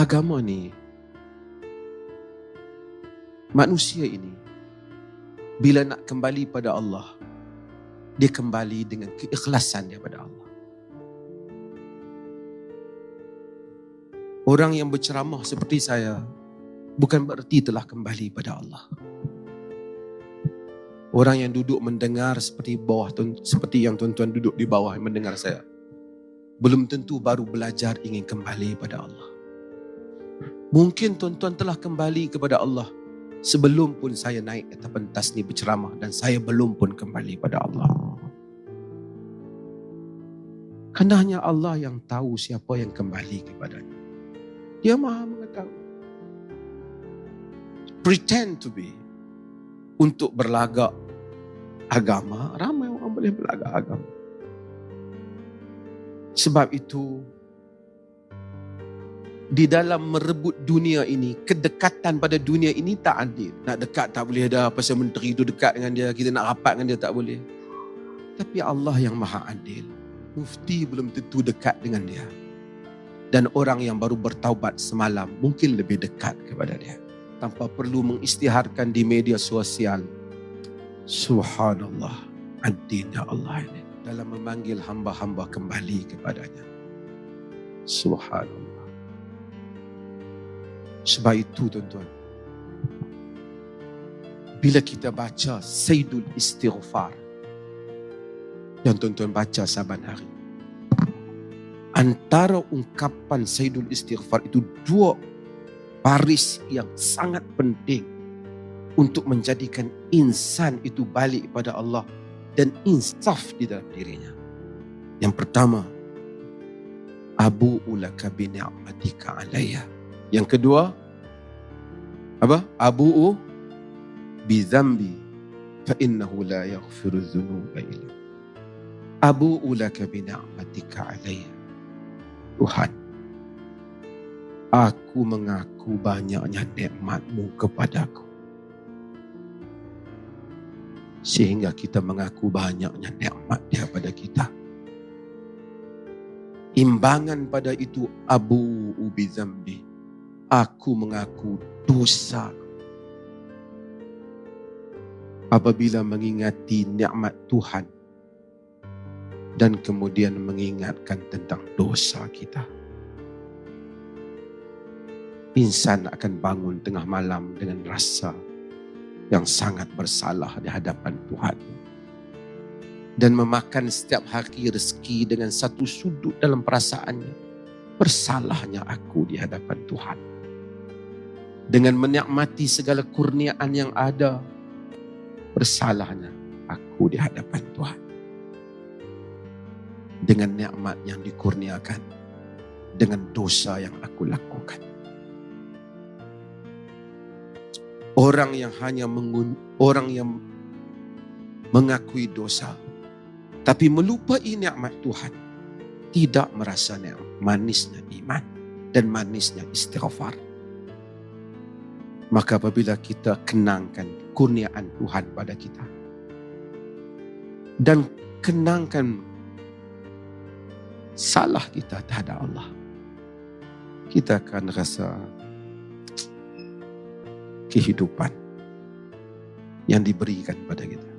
agama ni, manusia ini, bila nak kembali pada Allah, dia kembali dengan keikhlasan dia pada Allah. Orang yang berceramah seperti saya bukan bererti telah kembali pada Allah. Orang yang duduk mendengar seperti yang tuan-tuan duduk di bawah yang mendengar saya, belum tentu baru belajar ingin kembali pada Allah. Mungkin tuan-tuan telah kembali kepada Allah sebelum pun saya naik ke pentas ni berceramah, dan saya belum pun kembali pada Allah. Kerana hanya Allah yang tahu siapa yang kembali kepadanya. Dia Maha mengetahui. Pretend to be, untuk berlagak agama, ramai orang boleh berlagak agama. Sebab itu, di dalam merebut dunia ini, kedekatan pada dunia ini tak adil. Nak dekat tak boleh dah, pasal menteri tu dekat dengan dia, kita nak rapat dengan dia tak boleh. Tapi Allah yang Maha Adil, mufti belum tentu dekat dengan dia. Dan orang yang baru bertaubat semalam mungkin lebih dekat kepada dia, tanpa perlu mengisytiharkan di media sosial. Subhanallah, adilnya Allah ini dalam memanggil hamba-hamba kembali kepadanya. Subhanallah. Sebab itu tuan-tuan, bila kita baca Sayyidul Istighfar yang tuan-tuan baca saban hari, antara ungkapan Sayyidul Istighfar itu dua baris yang sangat penting untuk menjadikan insan itu balik pada Allah dan insaf di dalam dirinya. Yang pertama, abu'u laka bi ni'matika alayya. Yang kedua, apa? Abu'u bi dzambi fa innahu la yaghfiru dzunuba illa. Abu'u laka bi ni'matika alayya. Tuhan, aku mengaku banyaknya nikmat-Mu kepadaku. Sehingga kita mengaku banyaknya nikmat Dia pada kita. Imbangan pada itu, abu'u bi dzambi, aku mengaku dosa. Apabila mengingati nikmat Tuhan dan kemudian mengingatkan tentang dosa kita, insan akan bangun tengah malam dengan rasa yang sangat bersalah di hadapan Tuhan, dan memakan setiap hari rezeki dengan satu sudut dalam perasaannya, bersalahnya aku di hadapan Tuhan. Dengan menikmati segala kurniaan yang ada, bersalahnya aku di hadapan Tuhan. Dengan nikmat yang dikurniakan, dengan dosa yang aku lakukan. Orang yang mengakui dosa tapi melupai nikmat Tuhan, tidak merasa manisnya iman dan manisnya istighfar. Maka apabila kita kenangkan kurniaan Tuhan pada kita dan kenangkan salah kita terhadap Allah, kita akan rasa kehidupan yang diberikan pada kita